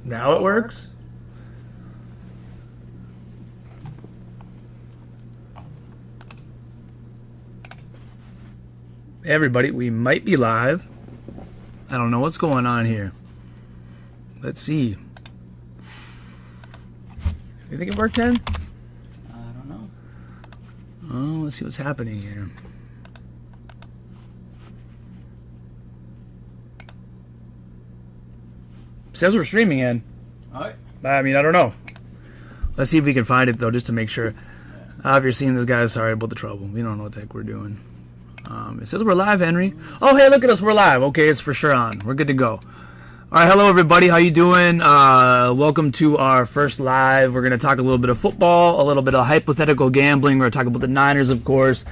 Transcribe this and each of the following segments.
Now it works? Hey everybody, we might be live. I don't know what's going on here. Let's see. You think it worked, Ken? I don't know. Oh, let's see what's happening here. Says we're streaming in. All right. I mean, I don't know. Let's see if we can find it, though, just to make sure. If you're seeing this, guys, sorry about the trouble. We don't know what the heck we're doing. It says we're live, Henry. Oh, hey, look at us. We're live. Okay, it's for sure on. We're good to go. All right, hello, everybody. How you doing? Welcome to our first live. We're going to talk a little bit of football, a little bit of hypothetical gambling. We're going to talk about the Niners, of course,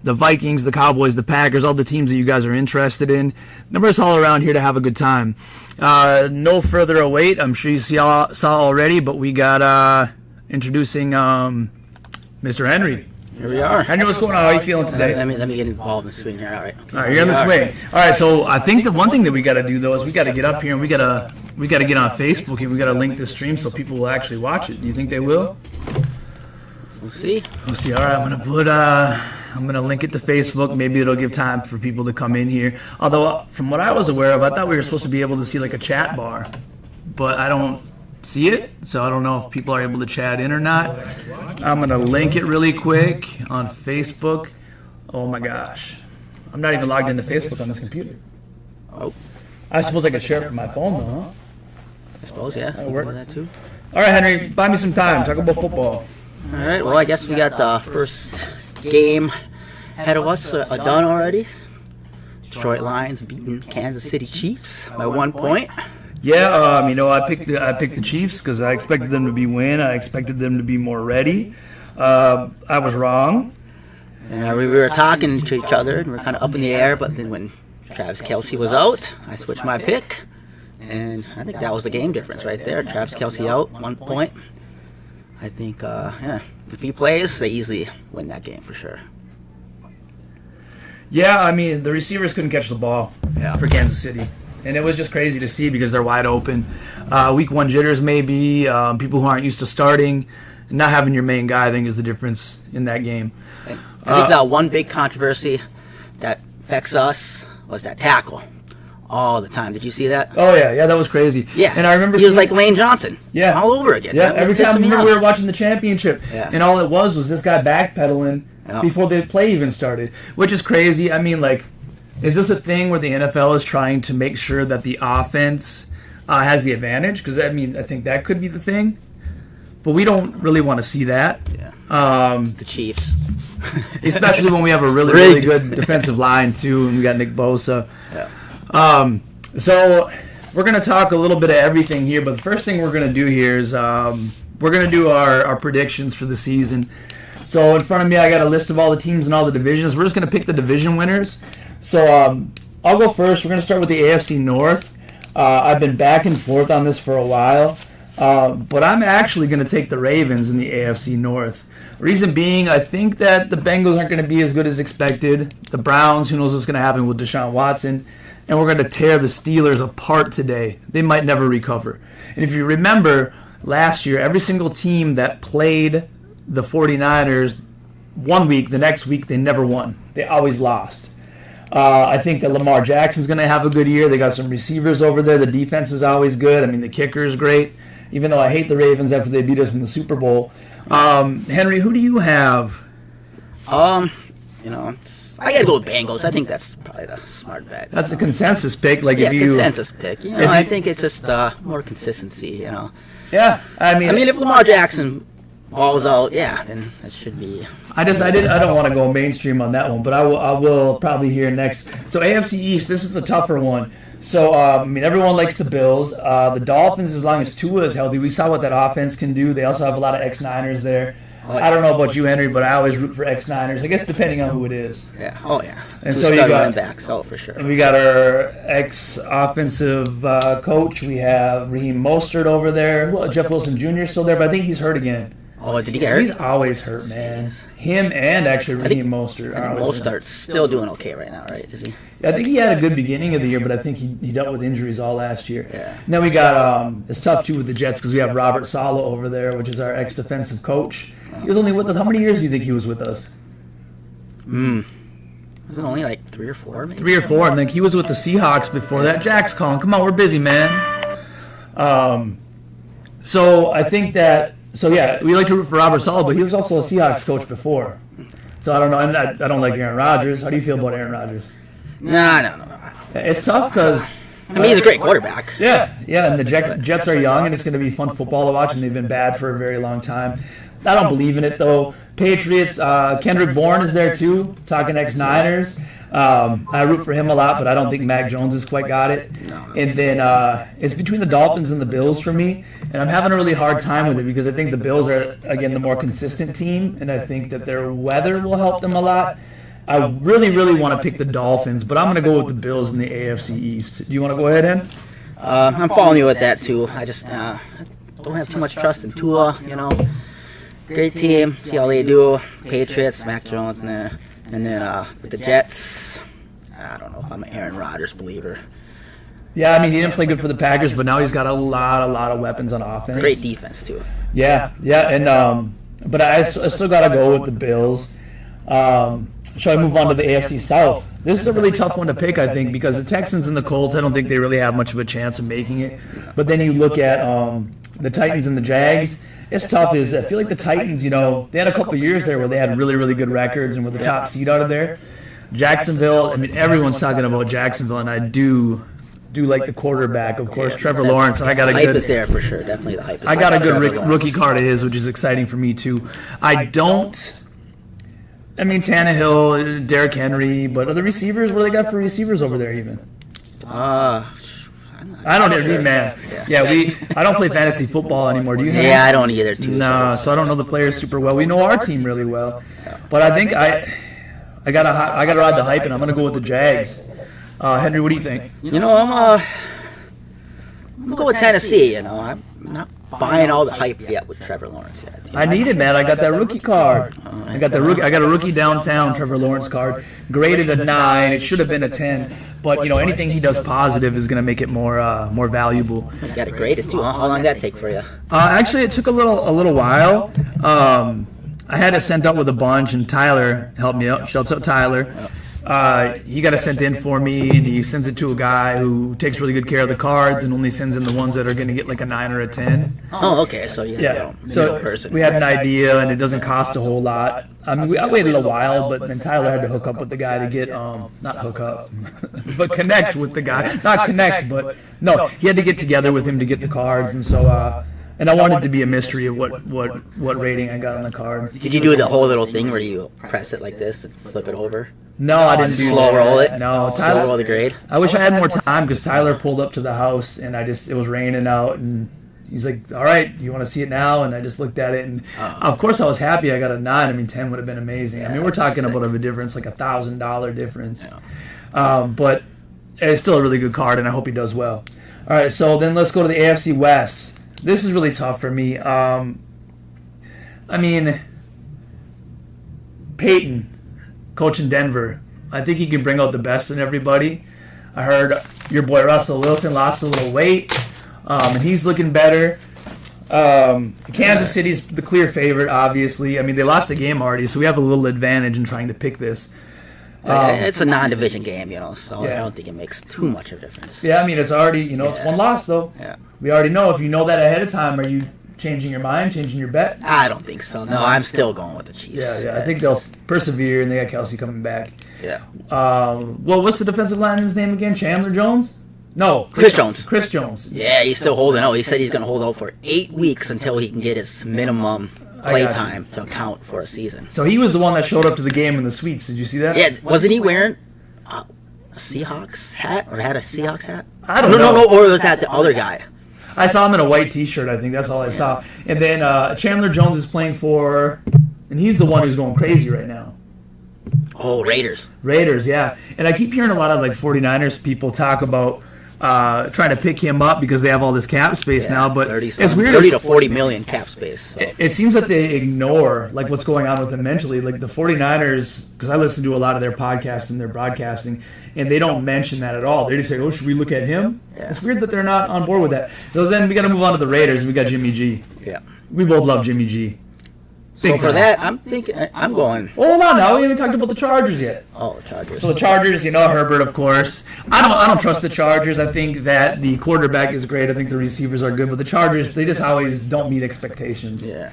the Vikings, the Cowboys, the Packers, all the teams that you guys are interested in. We're just all around here to have a good time. No further await. I'm sure you saw already, but we got introducing Mr. Henry. Here we are. Henry, what's going on? How are you feeling today? Let me get involved in the swing here. All right. Okay. All right, you're in the swing. All right, so I think the one thing that we got to do though is we got to get up here and we got to get on Facebook and we got to link this stream so people will actually watch it. Do you think they will? We'll see. We'll see. All right, I'm gonna link it to Facebook. Maybe it'll give time for people to come in here. Although, from what I was aware of, I thought we were supposed to be able to see like a chat bar, but I don't see it, so I don't know if people are able to chat in or not. I'm gonna link it really quick on Facebook. Oh my gosh, I'm not even logged into Facebook on this computer. Oh, I suppose I could share it from my phone though, huh? I suppose, yeah. That'll work. That too. All right, Henry, buy me some time. Talk about football. All right. Well, I guess we got the first game ahead of us done already. Detroit Lions beating Kansas City Chiefs by 1 point. Yeah, I picked the Chiefs because I expected them to win. I expected them to be more ready. I was wrong. And we were talking to each other, and we were kind of up in the air. But then when Travis Kelce was out, I switched my pick, and I think that was the game difference right there. Travis Kelce out, 1 point. I think, if he plays, they easily win that game for sure. Yeah, I mean, the receivers couldn't catch the ball for Kansas City. And it was just crazy to see because they're wide open. Week one jitters maybe, people who aren't used to starting. Not having your main guy, I think, is the difference in that game. I think that one big controversy that affects us was that tackle all the time. Did you see that? Oh, yeah, that was crazy. Yeah, and I remember he was like Lane Johnson all over again. Yeah, every time we were watching the championship, and all it was this guy backpedaling before the play even started, which is crazy. I mean, like, is this a thing where the NFL is trying to make sure that the offense has the advantage? Because, I mean, I think that could be the thing. But we don't really want to see that. Yeah. The Chiefs. Especially when we have a really good defensive line, too, and we got Nick Bosa. Yeah. So we're going to talk a little bit of everything here. But the first thing we're going to do here is we're going to do our predictions for the season. So in front of me, I got a list of all the teams and all the divisions. We're just going to pick the division winners. So I'll go first. We're going to start with the AFC North. I've been back and forth on this for a while, but I'm actually going to take the Ravens in the AFC North. Reason being, I think that the Bengals aren't going to be as good as expected. The Browns, who knows what's going to happen with Deshaun Watson. And we're going to tear the Steelers apart today. They might never recover. And if you remember, last year, every single team that played the 49ers 1 week, the next week, they never won. They always lost. I think that Lamar Jackson's going to have a good year. They got some receivers over there. The defense is always good. I mean, the kicker is great, even though I hate the Ravens after they beat us in the Super Bowl. Henry, who do you have? I got to go with Bengals. I think that's probably the smart bet. That's a consensus pick. Consensus pick. I think it's just more consistency, Yeah, I mean, if Lamar Jackson balls out, then that should be. I don't want to go mainstream on that one, but I will probably hear next. So AFC East, this is a tougher one. So everyone likes the Bills. The Dolphins, as long as Tua is healthy, we saw what that offense can do. They also have a lot of ex-Niners there. I don't know about you, Henry, but I always root for ex-Niners. I guess depending on who it is. Yeah. Oh yeah. And so you got running backs, for sure. And we got our ex-offensive coach. We have Raheem Mostert over there. Jeff Wilson Jr. is still there, but I think he's hurt again. Oh, did he get hurt? He's always hurt, man. Him and actually Raheem Mostert. I think Mostert's still doing okay right now, right? Is he? I think he had a good beginning of the year, but I think he dealt with injuries all last year. Yeah. And then we got it's tough too with the Jets because we have Robert Saleh over there, which is our ex-defensive coach. He was only with us. How many years do you think he was with us? Was it only like 3 or 4? Maybe? 3 or 4. I think he was with the Seahawks before that. Jack's calling. Come on, we're busy, man. So I think that. So yeah, we like to root for Robert Saleh, but he was also a Seahawks coach before. So I don't know. And I don't like Aaron Rodgers. How do you feel about Aaron Rodgers? No. It's tough because. I mean, he's a great quarterback. Yeah, and the Jets are young, and it's going to be fun football to watch, and they've been bad for a very long time. I don't believe in it, though. Patriots, Kendrick Bourne is there, too, talking ex-Niners. I root for him a lot, but I don't think Mac Jones has quite got it. And then it's between the Dolphins and the Bills for me, and I'm having a really hard time with it because I think the Bills are, again, the more consistent team, and I think that their weather will help them a lot. I really, really want to pick the Dolphins, but I'm going to go with the Bills in the AFC East. Do you want to go ahead, Hen? I'm following you with that, too. I just don't have too much trust in Tua, Great team. See how they do. Patriots, Mac Jones, and then with the Jets, I don't know if I'm an Aaron Rodgers believer. Yeah, I mean, he didn't play good for the Packers, but now he's got a lot of weapons on offense. Great defense, too. Yeah, and but I still got to go with the Bills. Shall I move on to the AFC South? This is a really tough one to pick, I think, because the Texans and the Colts, I don't think they really have much of a chance of making it. But then you look at the Titans and the Jags. It's tough. I feel like the Titans, they had a couple years there where they had really, really good records and were the top seed out of there. Jacksonville, I mean, everyone's talking about Jacksonville, and I do like the quarterback, of course, Trevor Lawrence. And I got a hype good. is there for sure. Definitely the hype. I got a good rookie card of his, which is exciting for me too. I mean, Tannehill, Derrick Henry, but other receivers, what do they got for receivers over there even? I don't even, man. Yeah, I don't play fantasy football anymore. Do you? Yeah, I don't either. Too. No, so I don't know the players super well. We know our team really well, but I think I gotta ride the hype, and I'm gonna go with the Jags. Henry, what do you think? I'm gonna go with Tennessee. I'm not buying all the hype yet with Trevor Lawrence yet. I need it, man. I got that rookie card. I got a rookie downtown Trevor Lawrence card, graded a 9. It should have been a 10, but anything he does positive is going to make it more valuable. You got it graded too. Huh? How long did that take for you? Actually, it took a little while. I had it sent out with a bunch, and Tyler helped me out. Shouts out Tyler. He got it sent in for me, and he sends it to a guy who takes really good care of the cards and only sends in the ones that are going to get like a 9 or a 10. Oh, okay. So so we had an idea, and it doesn't cost a whole lot. I mean, I waited a while, but then Tyler had to hook up with the guy to get not hook up, but connect with the guy. Not connect, but no, he had to get together with him to get the cards, and so. And I wanted to be a mystery of what rating I got on the card. Did you do the whole little thing where you press it like this and flip it over? No, I didn't do slow that. roll it. No, Slow Tyler. roll the grade. I wish I had more time because Tyler pulled up to the house and it was raining out and he's like, "All right, do you want to see it now?" And I just looked at it and of course I was happy. I got a 9. I mean, 10 would have been amazing. Yeah, I mean, we're talking about a difference like $1,000 difference. Yeah. But it's still a really good card, and I hope he does well. All right, so then let's go to the AFC West. This is really tough for me. I mean, Peyton, coach in Denver. I think he can bring out the best in everybody. I heard your boy Russell Wilson lost a little weight, and he's looking better. Kansas City's the clear favorite, obviously. I mean, they lost a game already, so we have a little advantage in trying to pick this. It's a non-division game, so I don't think it makes too much of a difference. Yeah, I mean, it's already, it's one loss, though. Yeah. We already know. If you know that ahead of time, are you changing your mind, changing your bet? I don't think so. No, I'm still going with the Chiefs. Yeah. I think they'll persevere, and they got Kelsey coming back. Yeah. Well, what's the defensive lineman's name again? Chandler Jones? No. Chris Jones. Chris Jones. Yeah, he's still holding out. He said he's going to hold out for 8 weeks until he can get his minimum play time to account for a season. So he was the one that showed up to the game in the suites. Did you see that? Yeah. Wasn't he wearing a Seahawks hat or had a Seahawks hat? I don't know. No, or was that the other guy? I saw him in a white T-shirt. I think that's all I saw. And then Chandler Jones is playing for, and he's the one who's going crazy right now. Oh, Raiders. Raiders, yeah. And I keep hearing a lot of 49ers people talk about trying to pick him up because they have all this cap space now. But 30 it's weird. 30 to 40 million cap space. So. It seems that they ignore like what's going on with them mentally. Like the 49ers, because I listen to a lot of their podcasts and their broadcasting, and they don't mention that at all. They just say, "Oh, should we look at him?" Yeah. It's weird that they're not on board with that. So then we got to move on to the Raiders, and we got Jimmy G. Yeah. We both love Jimmy G. So Big for time. that, I'm thinking, I'm going. Hold on now. We haven't talked about the Chargers yet. Oh, Chargers. So the Chargers, Herbert, of course. I don't trust the Chargers. I think that the quarterback is great. I think the receivers are good, but the Chargers, they just always don't meet expectations. Yeah.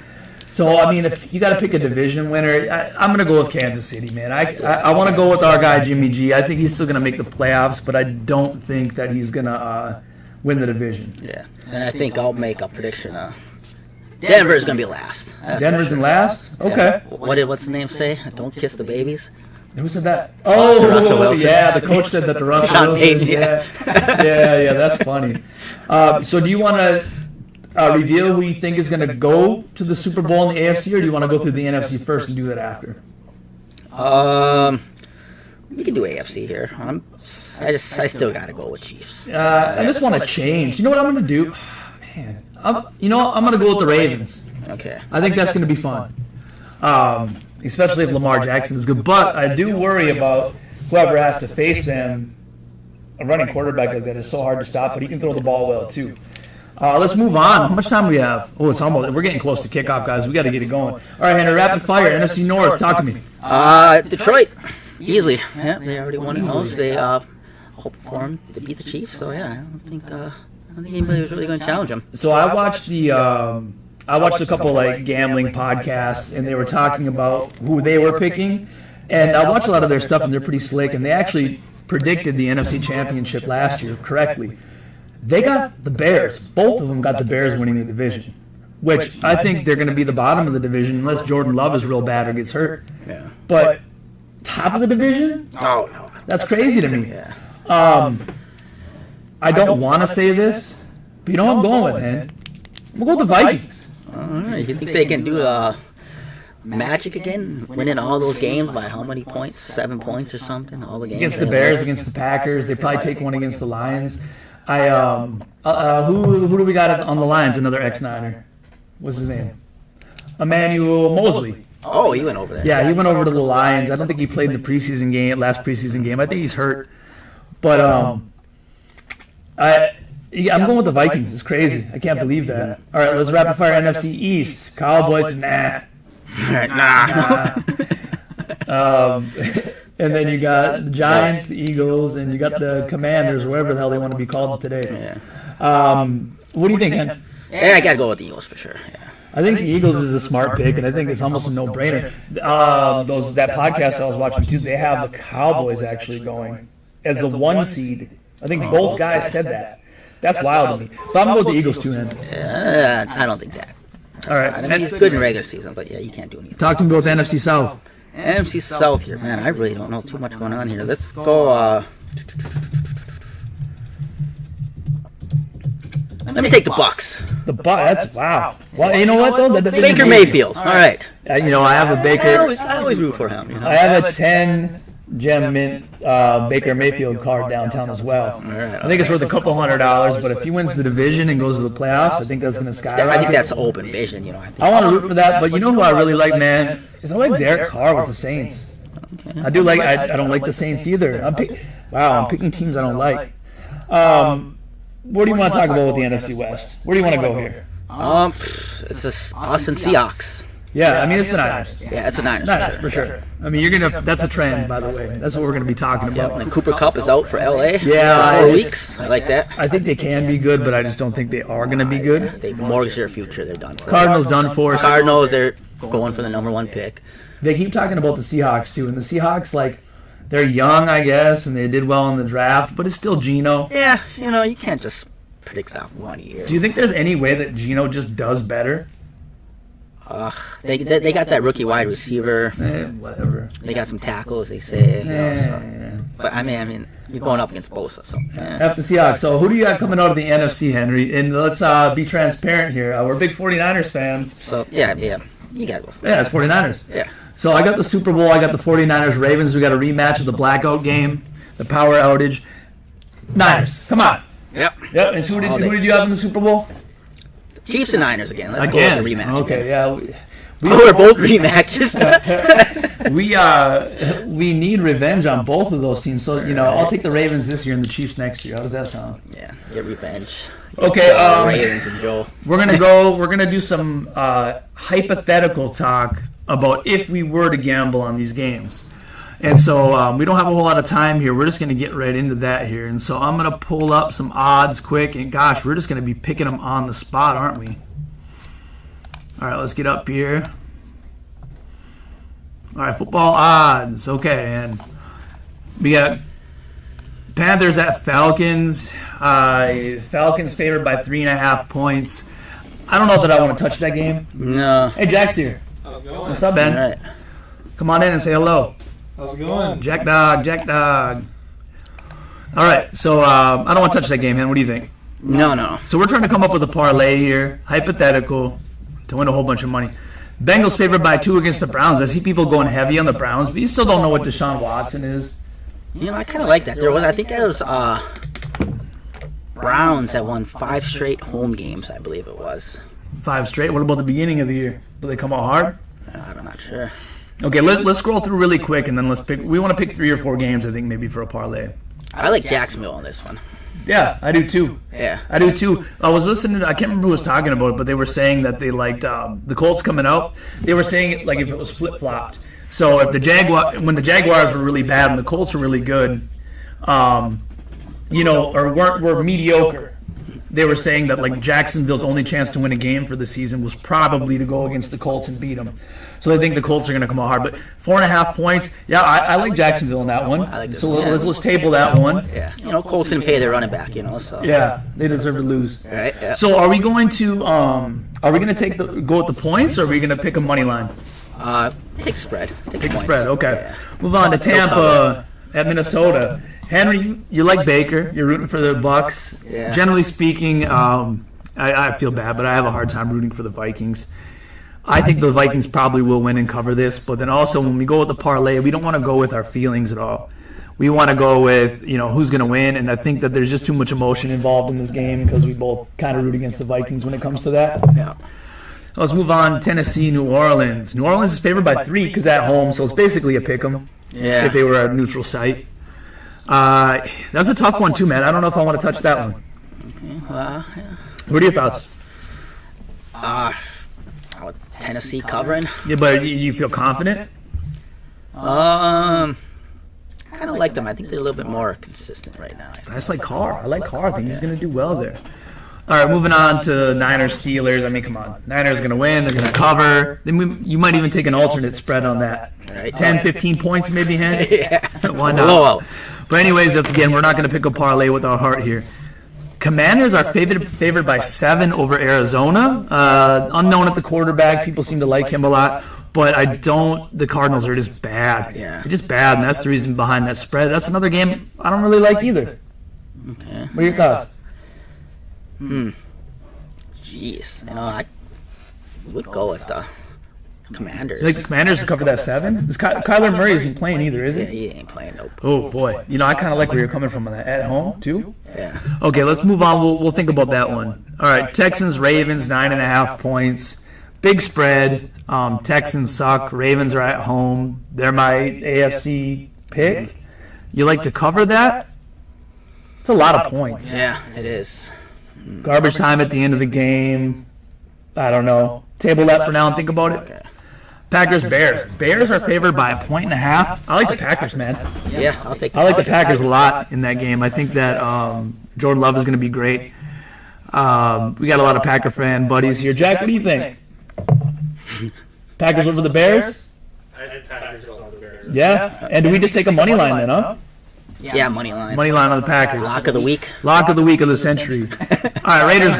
So I mean, if you got to pick a division winner, I'm going to go with Kansas City, man. I want to go with our guy Jimmy G. I think he's still going to make the playoffs, but I don't think that he's going to win the division. Yeah. And I think I'll make a prediction. Denver's going to be last. Denver's in last? Okay. Yeah. What's the name say? Don't kiss the babies. Who said that? Oh, Russell Wilson. Yeah, the coach said that to Russell Sean Wilson. Payton, Yeah, that's funny. So do you want to reveal who you think is going to go to the Super Bowl in the AFC, or do you want to go through the NFC first and do that after? We can do AFC here. I still got to go with Chiefs. I just want to change. You know what I'm going to do? Man, I'm going to go with the Ravens. Okay. I think that's going to be fun, especially if Lamar Jackson is good. But I do worry about whoever has to face them. A running quarterback like that is so hard to stop, but he can throw the ball well too. Let's move on. How much time do we have? Oh, we're getting close to kickoff, guys. We got to get it going. All right, Henry, rapid fire. NFC North, talk to me. Detroit, easily. Yeah, they already won it most. They hope for them to beat the Chiefs. So yeah, I don't think anybody was really going to challenge them. So I watched I watched a couple like gambling podcasts, and they were talking about who they were picking. And I watched a lot of their stuff, and they're pretty slick. And they actually predicted the NFC Championship last year correctly. They got the Bears. Both of them got the Bears winning the division, which I think they're going to be the bottom of the division unless Jordan Love is real bad or gets hurt. Yeah. But top of the division? Oh no. That's crazy to me. Yeah. I don't want to say this, but you know what I'm going with, man? We'll go with the Vikings. All right. You think they can do magic again, winning all those games by how many points? 7 points or something? All the games Against the Bears, against the Packers. They probably take one against the Lions. Who do we got on the Lions? Another ex-Niner. What's his name? Emmanuel Mosley. Oh, he went over there. Yeah, he went over to the Lions. I don't think he played in the last preseason game. I think he's hurt. But I'm going with the Vikings. It's crazy. I can't believe that. All right, let's rapid fire NFC East. Cowboys, nah. And then you got the Giants, the Eagles, and you got the Commanders, or whatever the hell they want to be called today. Yeah. What do you think, Hen? Yeah, I got to go with the Eagles for sure. Yeah. I think the Eagles is a smart pick, and I think it's almost a no-brainer. That podcast I was watching too, they have the Cowboys actually going as the 1 seed. I think both guys said that. That's wild to me. But I'm going to go with the Eagles too, Hen. Yeah, I don't think that. All right. I mean, he's good in regular season, but yeah, you can't do anything. Talk to me about the NFC South. NFC South here, man. I really don't know too much going on here. Let's go. Let me take the Bucks. The Bucks. Wow. Well, you know what though? Baker Mayfield. All right. I have a Baker. I always root for him. You know? I have a 10 gem mint Baker Mayfield card downtown as well. I think it's worth a couple $100, but if he wins the division and goes to the playoffs, I think that's going to skyrocket. I think that's open vision. I want to root for that, but you know who I really like, man? Is I like Derek Carr with the Saints. Okay. I do like. I don't like the Saints either. I'm picking teams I don't like. What do you want to talk about with the NFC West? Where do you want to go here? It's us and Seahawks. Yeah, I mean it's the Niners. Yeah, it's the Niners. Niners for sure. I mean that's a trend, by the way. That's what we're gonna be talking about. And Cooper Kupp is out for LA. Yeah, for 4 weeks. I like that. I think they can be good, but I just don't think they are gonna be good. They mortgage their future. They're done for. Cardinals done for. Cardinals, they're going for the #1 pick. They keep talking about the Seahawks too, and the Seahawks they're young, I guess, and they did well in the draft, but it's still Geno. Yeah, you can't just predict that 1 year. Do you think there's any way that Geno just does better? They got that rookie wide receiver. Whatever. They got some tackles, they say. But I mean, you're going up against Bosa, so. F the Seahawks. So who do you got coming out of the NFC, Henry? And let's be transparent here. We're big 49ers fans. So yeah, you got to go for it. Yeah, it's 49ers. Yeah. So I got the Super Bowl. I got the 49ers Ravens. We got a rematch of the blackout game, the power outage. Niners, come on. Yep. Yep. And so who did you have in the Super Bowl? Chiefs and Niners again. Let's go with the rematch. Okay, yeah. We're both rematches. We need revenge on both of those teams. So, I'll take the Ravens this year and the Chiefs next year. How does that sound? Yeah, get revenge. Okay, Ravens and Joel. We're gonna do some hypothetical talk about if we were to gamble on these games. And so we don't have a whole lot of time here. We're just going to get right into that here. And so I'm going to pull up some odds quick. And gosh, we're just going to be picking them on the spot, aren't we? All right, let's get up here. All right, football odds. Okay, and we got Panthers at Falcons. Falcons favored by 3.5 points. I don't know that I want to touch that game. No. Hey, Jack's here. How's it going? What's up, Ben? All right. Come on in and say hello. How's it going? Jack Dog. All right, so I don't want to touch that game, man. What do you think? No. So we're trying to come up with a parlay here, hypothetical, to win a whole bunch of money. Bengals favored by 2 against the Browns. I see people going heavy on the Browns, but you still don't know what Deshaun Watson is. I kind of like that. I think there was Browns that won 5 straight home games, I believe it was. 5 straight. What about the beginning of the year? Will they come out hard? I'm not sure. Okay, let's scroll through really quick, and then let's pick. We want to pick 3 or 4 games, I think, maybe for a parlay. I like Jacksonville on this one. Yeah, I do too. Yeah. I do too. I was listening. I can't remember who was talking about it, but they were saying that they liked the Colts coming out. They were saying it like if it was flip flopped. So if when the Jaguars were really bad and the Colts were really good, or were mediocre, they were saying that like Jacksonville's only chance to win a game for the season was probably to go against the Colts and beat them. So I think the Colts are going to come out hard. But 4.5 points, yeah, I like Jacksonville in that one. I like this so one. let's table that one. Yeah. Colts didn't pay their running back, so. Yeah, they deserve to lose. Right, yeah. So are we going to go with the points, or are we going to pick a money line? Take spread. Pick a spread. Okay. Yeah. Move on to Tampa at Minnesota. Henry, you like Baker. You're rooting for the Bucks. Yeah. Generally speaking, I feel bad, but I have a hard time rooting for the Vikings. I think the Vikings probably will win and cover this, but then also when we go with the parlay, we don't want to go with our feelings at all. We want to go with, who's going to win, and I think that there's just too much emotion involved in this game because we both kind of root against the Vikings when it comes to that. Yeah. Let's move on. Tennessee, New Orleans. New Orleans is favored by 3 because at home, so it's basically a pick 'em Yeah. if they were a neutral site. That's a tough one too, man. I don't know if I want to touch that one. Yeah. What are your thoughts? Tennessee covering. Yeah, but you feel confident? I kind of like them. I think they're a little bit more consistent right now. I just like Carr. I like Carr. I think he's going to do well there. All right, moving on to Niners, Steelers. I mean, come on. Niners going to win. They're going to cover. Then you might even take an alternate spread on that. Right. 10, 15 points maybe, Hen? Yeah. Why not? Blowout. But anyways, we're not going to pick a parlay with our heart here. Commanders are favored by 7 over Arizona. Unknown at the quarterback. People seem to like him a lot. But the Cardinals are just bad. Yeah. They're just bad, and that's the reason behind that spread. That's another game I don't really like either. Okay. What are your thoughts? Jeez. I would go with the Commanders. You like the Commanders to cover that 7? Kyler Murray isn't playing either, is Yeah, he? he ain't playing, nope. Oh, boy. I kind of like where you're coming from on that. At home, too? Yeah. Okay, let's move on. We'll think about that one. All right, Texans, Ravens, 9.5 points. Big spread. Texans suck. Ravens are at home. They're my AFC pick. You like to cover that? It's a lot of points. Yeah, it is. Garbage time at the end of the game. I don't know. Table that for now and think about it. Okay. Packers, Bears. Bears are favored by 1.5. I like the Packers, man. Yeah, I'll take I like the Packers a lot in that game. I think that Jordan Love is going to be great. We got a lot of Packer fan buddies here. Jack, what do you think? Packers over the Bears? I had Packers on the Bears. Yeah? And do we just take a money line then, huh? Yeah, money line. Money line on the Packers. Lock of the week. Lock of the week of the century. All right, Raiders,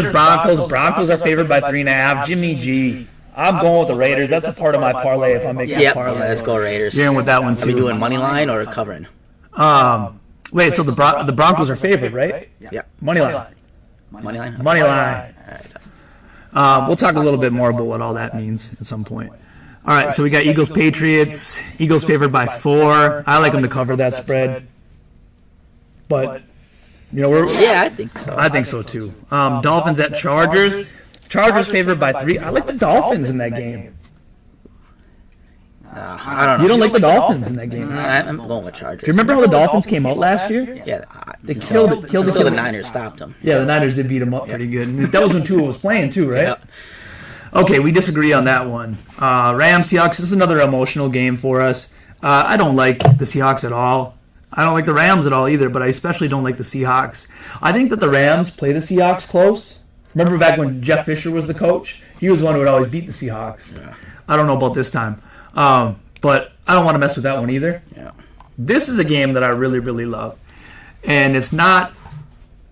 Broncos. Broncos are favored by 3.5. Jimmy G. I'm going with the Raiders. That's a part of my parlay if I'm making a Yep, parlay. let's go Raiders. You're in with that one Are we too. doing money line or covering? Wait, so the Broncos are favored, right? Yep. Money line. Money line? Money line. All right. We'll talk a little bit more about what all that means at some point. All right, so we got Eagles, Patriots. Eagles favored by 4. I like them to cover that spread. But You know, we're Yeah, I think so. I think so too. Dolphins at Chargers. Chargers favored by 3. I like the Dolphins in that game. I don't know. You don't like the Dolphins in that game. I'm going with Chargers. Do you remember how the Dolphins came out last year? Yeah, They killed until the the Niners stopped them. Yeah, the Niners did beat them up pretty good. And that was when Tua was playing too, right? Yeah. Okay, we disagree on that one. Rams Seahawks. This is another emotional game for us. I don't like the Seahawks at all. I don't like the Rams at all either, but I especially don't like the Seahawks. I think that the Rams play the Seahawks close. Remember back when Jeff Fisher was the coach? He was the one who would always beat the Seahawks. Yeah. I don't know about this time. But I don't want to mess with that one either. Yeah. This is a game that I really, really love. And it's not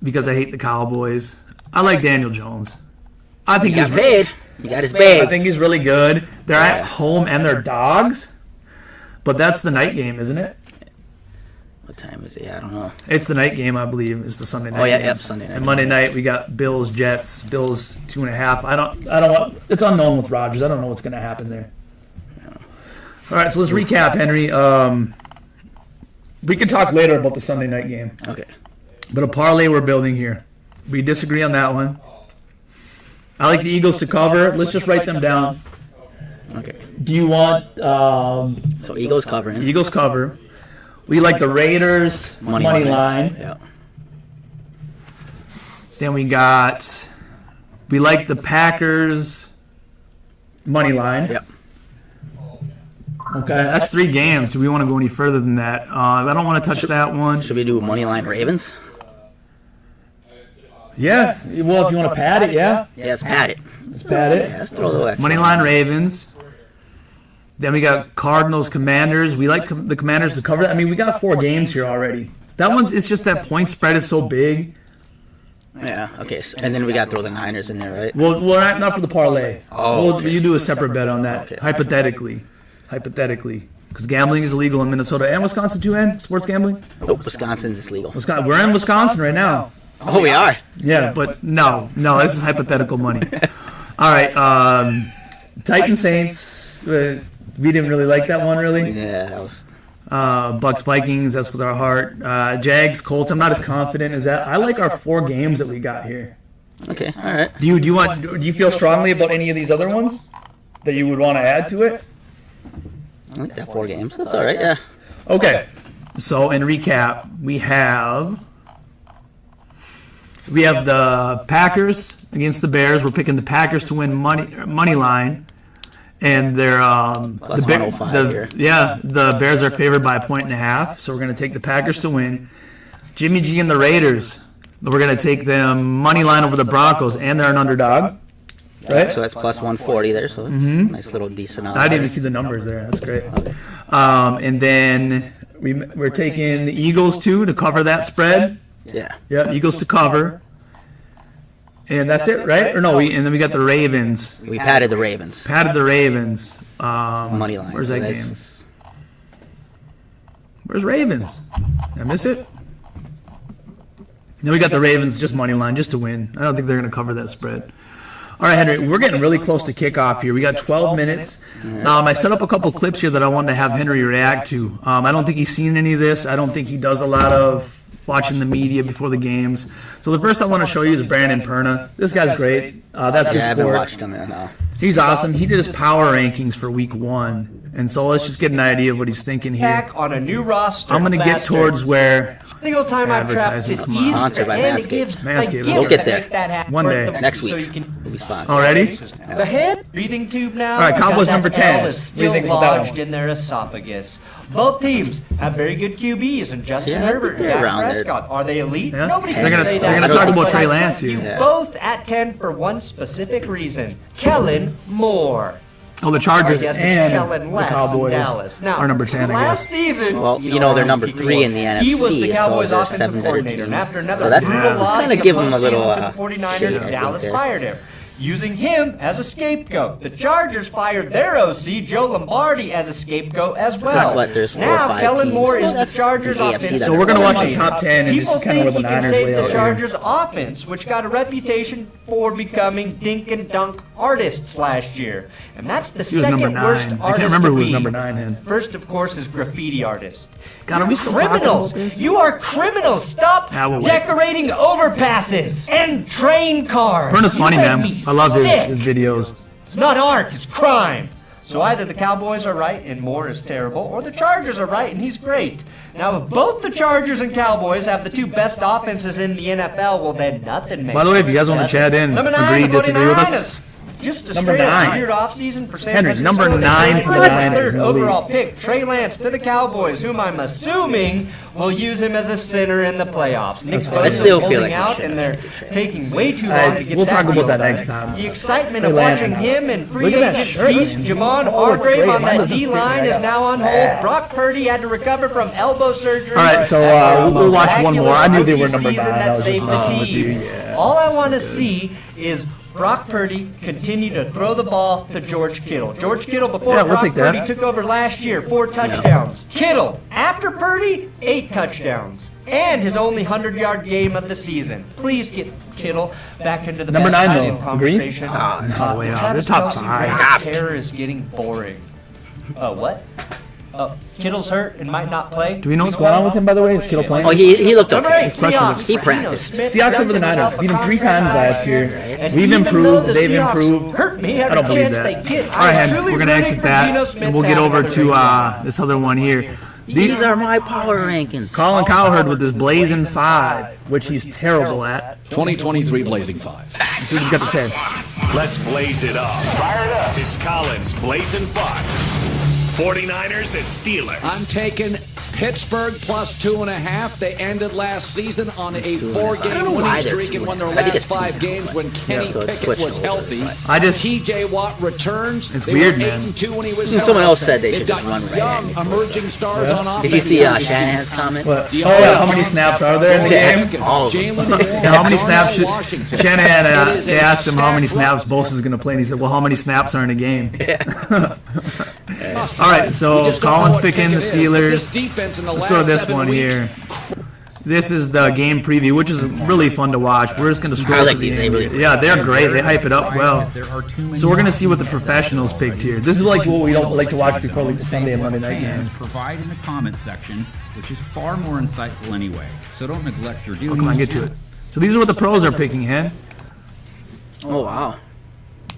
because I hate the Cowboys. I like Daniel Jones. I think He he's got paid. He got his bag. I think he's really good. They're at home and they're dogs. But that's the night game, isn't it? What time is it? I don't know. It's the night game, I believe. It's the Sunday night. Oh yeah, game. yep, Sunday night. And Monday night we got Bills Jets. Bills 2.5. I don't want. It's unknown with Rodgers. I don't know what's going to happen there. All right, so let's recap, Henry. We can talk later about the Sunday night game. Okay. But a parlay we're building here. We disagree on that one. I like the Eagles to cover. Let's just write them down. Okay. Do you want So Eagles covering. Eagles cover? We like the Raiders money line. Yeah. Then we like the Packers money line. Yep. Okay, that's 3 games. Do we want to go any further than that? I don't want to touch that one. Should we do money line Ravens? Yeah. Well, if you want to pad it, yeah. Yeah, let's pad it. Let's pad it. Yeah, let's throw the extra. Money line Ravens. Then we got Cardinals Commanders. We like the Commanders to cover that. I mean, we got 4 games here already. That one is just that point spread is so big. Yeah. Okay. And then we got to throw the Niners in there, right? Well, not for the parlay. Oh, okay. You do a separate bet on that, Okay. hypothetically, because gambling is illegal in Minnesota and Wisconsin too. And sports gambling. Nope. Wisconsin's is legal. We're in Wisconsin right now. Oh, we are. Yeah, but no, this is hypothetical money. All right, Titans Saints. We didn't really like that one, really. Yeah, that was. Bucks Vikings. That's with our heart. Jags Colts. I'm not as confident as that. I like our 4 games that we got here. Okay. All right. Do you feel strongly about any of these other ones that you would want to add to it? I like that 4 games. That's all right. Yeah. Okay. So in recap, we have the Packers against the Bears. We're picking the Packers to win money line, and they're Plus 105 here. the Bears are favored by 1.5. So we're going to take the Packers to win. Jimmy G and the Raiders. We're going to take them money line over the Broncos, and they're an underdog, right? So that's plus 140 there. So it's a nice little decent. I didn't even see the numbers there. That's great. And then we're taking the Eagles too to cover that spread. Yeah. Yep, Eagles to cover. And that's it, right? Or no, and then we got the Ravens. We padded the Ravens. Padded the Ravens. Money line. Where's So that that's- game? Where's Ravens? Did I miss it? Then we got the Ravens just money line, just to win. I don't think they're going to cover that spread. All right, Henry, we're getting really close to kickoff here. We got 12 minutes. I set up a couple clips here that I wanted to have Henry react to. I don't think he's seen any of this. I don't think he does a lot of watching the media before the games. So the first I want to show you is Brandon Perna. This guy's great. That's good Yeah, I haven't sports. watched them now. He's awesome. He did his power rankings for week 1. And so let's just get an idea of what he's thinking here. Back on a new roster. I'm going to get faster. towards where Single time I've trapped advertisements to come on. Easter, Sponsored by and Manscaped. it gives Manscaped. a gift We'll get to there. make that happen. One day. Next week. So you can. We'll be sponsored. Already? The head breathing tube now. All right, Cowboys because number that 10. L is What do you still think about that lodged one? in their esophagus. Both teams have very good QBs, and Justin Yeah, I think Herbert and they're Dak around there. Prescott. Are they elite? Yeah. Nobody They're can gonna- say they're that. gonna talk about But Trey I Lance put here. you Yeah. both at 10 for one specific reason. Kellen Moore. Oh, the I Chargers guess it's and Kellen the Less in Cowboys Dallas. Now, are number 10, I last guess. season, Well, you know, they're number 3 in the NFC. He was the Cowboys' so they're offensive 7 better coordinator, and teams. after another So that's brutal loss kind in of the give them a little postseason to the 49ers, shade, I think, Dallas there. fired him. using him as a scapegoat. The Chargers fired their OC, Joe Lombardi, as a scapegoat as well. There's 4 or Now 5 Kellen teams. Moore Well, is the that's Chargers the AFC offense. that So we're gonna watch the coordinator. top 10, and this People is kind of where the think he can Niners save lay the out here. Chargers offense, which got a reputation for becoming dink and dunk artists last year. And that's the He was number second 9. worst I can't artist remember to who was be. number 9 in. First, of course, is graffiti artist. God, are we still talking Criminals! about this? You are criminals! Stop Ah, we'll wait. decorating overpasses and train cars! Perna's You funny, make man. me I love sick. his videos. It's not art, it's crime. So either the Cowboys are right and Moore is terrible, or the Chargers are right and he's great. Now, if both the Chargers and Cowboys have the 2 best offenses in the NFL, well, then nothing makes By the way, if you guys sense, want to does chat it? in, Number 9, agree, the disagree with us. 49ers. Just a Number straight up 9. weird offseason for San Henry, Francisco. number They 9 for the traded Niners third in the overall league. pick, Trey Lance, to the Cowboys, whom I'm assuming will use him as a center in the playoffs. Nick That's fine. Bosa's I still feel holding like we out, should and have they're taken Trey. taking way too long to get We'll that talk about deal that done. next time. The excitement Trey of Lance watching and him and free Look at that agent shirt, beast man. Javon Oh, it's Hargrave great. on Mine that doesn't D-line fit is right now on hold. Brock Purdy had to recover from elbow surgery. All right, so we'll watch one more. I knew they were number 9. Season I that was just saved the messing with you. team. Yeah. All I want to see is Brock Purdy continue to throw the ball to George Kittle. George Kittle, before Yeah, we'll Brock take that. Purdy took over last year, 4 touchdowns. Kittle, after Purdy, 8 touchdowns. And his only 100-yard game of the season. Please get Kittle back into the Number best 9 tight though. end Agree? conversation. No way out. Travis They're top Kelce 5. reign of terror is getting boring. What? Kittle's hurt and might not play. Do we know what's going on with him, by the way? Is Kittle playing? Oh, he looked Number okay. 8, question Seahawks. is- He practiced. Geno Smith Seahawks over the guns Niners. himself a Beat them 3 contract times last high. year. And We've even though improved. the They've Seahawks improved. Hurt me I every don't believe chance that. they get. All right, I'm Hen, truly we're going to rooting exit for Geno that, Smith and we'll to get have over another to great season. this other one here. These are my power rankings. Colin Cowherd with his Blazing 5, which he's terrible at. 2023 Blazing 5. This is what he's got to say. Let's blaze it up. Fire it up. It's Collins Blazing 5. 49ers and Steelers. I'm taking Pittsburgh plus 2.5. They ended last season on a 4-game I don't know why winning they're streak and won their 2.5. I think last it's 5 games when Kenny so it's Pickett switching was a little bit, healthy. I just- TJ Watt returns. It's They weird, were man. 8-2 when he was Someone healthy. else said they They've should got just run right young, at me. emerging stars on offense. Did you see Shanahan's comment? What? Oh, yeah, how many snaps are there in the game? All of them. Jalen Warren, Yeah, how many snaps should Washington. Shanahan? It is They a asked him how many stacked snaps Bosa's going to play, and he said, "Well, how many snaps are in a game?" roster. All right, so We just don't know Collins what picking the pick it is. This Steelers. defense in the Let's go to last this 7 one weeks. here. This is the game preview, which is really fun to watch. We're just going to scroll I like to the these. They end. really- Yeah, they're great. They hype it up well. So we're going to see what the professionals picked here. This is like what we don't like to watch before like the Sunday and Monday night games. Provide in the comment section, which is far more insightful anyway. So don't neglect your duties. Come on, get to it. So these are what the pros are picking, Hen. Oh, wow.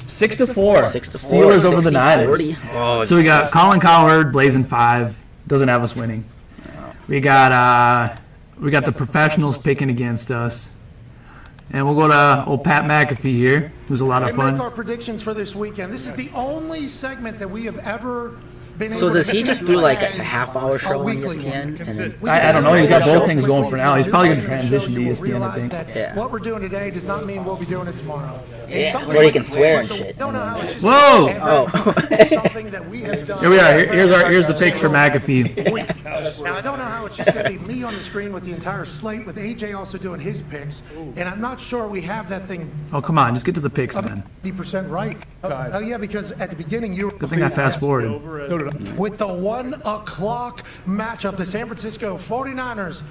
6-4. 6-4. Steelers over the 60, Niners. 40. Oh, So we got Colin Cowherd, Blazing 5. Doesn't have us winning. We got the professionals picking against us. And we'll go to old Pat McAfee here, who's a lot of And make our fun. predictions for this weekend. This is the only segment that we have ever been able So to does he just do like a as half-hour show on weekly ESPN? And then I don't know. He's got both things going What for we now. He's do probably on going to the transition to show, you will ESPN, I realize think. that Yeah. What we're doing today does not mean we'll be doing it tomorrow. Yeah, Something where he like can swear and the- shit. No, how it's just Whoa! ever something that we have done. Here we are. Here's the picks for McAfee. Now, I don't know how it's just going to be me on the screen with the entire slate, with AJ also doing his picks, and I'm not sure we have that thing Oh, come on. Just get to the picks, man. 80% right. Oh, yeah, because at the beginning you were... Good thing I fast forwarded. With the 1 o'clock matchup, the San Francisco 49ers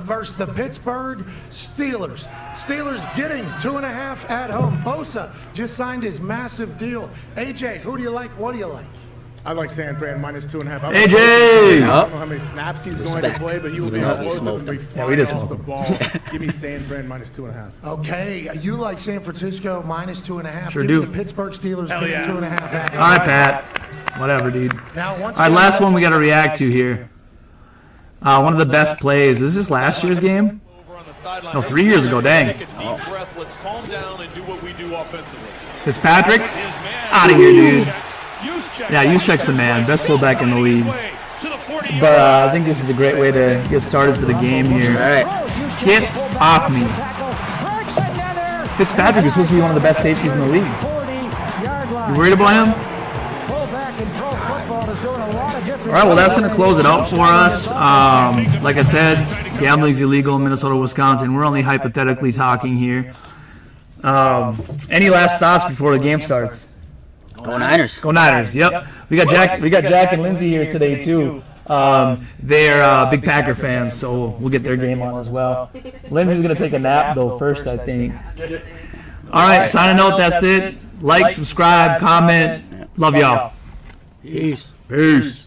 versus the Pittsburgh Steelers. Steelers getting 2.5 at home. Bosa just signed his massive deal. AJ, who do you like? What do you like? I like San Fran minus 2.5. I AJ! don't know how many snaps he's going to Respect. play, but he will Even be though we explosive smoked and be him. Yeah, we flying just off the smoked ball. Give me San Fran minus 2.5. Okay, you like San Francisco minus 2.5. Sure Give do. me the Pittsburgh Steelers Hell getting yeah. 2.5 at home. All right, Pat. Whatever, dude. Now, once All right, again, last one we got to react to here. One of the best plays. Is this last year's game? No, 3 years ago. Dang. Let's calm down and do what we do offensively. Fitzpatrick? Out of here, dude. Yeah, Juszczyk's the man. Best fullback in the league. But I think this is a great way to get started for the game here. All right. Get off me. Fitzpatrick is supposed to be one of the best safeties in the league. You worried about him? All right, well, that's going to close it out for us. Like I said, gambling's illegal in Minnesota, Wisconsin. We're only hypothetically talking here. Any last thoughts before the game starts? Go Niners. Go Niners. Yep. We got Jack and Lindsay here today too. They're big Packer fans, so we'll get their game on as well. Lindsay's gonna take a nap though first, I think. All right, signing out. That's it. Like, subscribe, comment. Love y'all. Peace. Peace.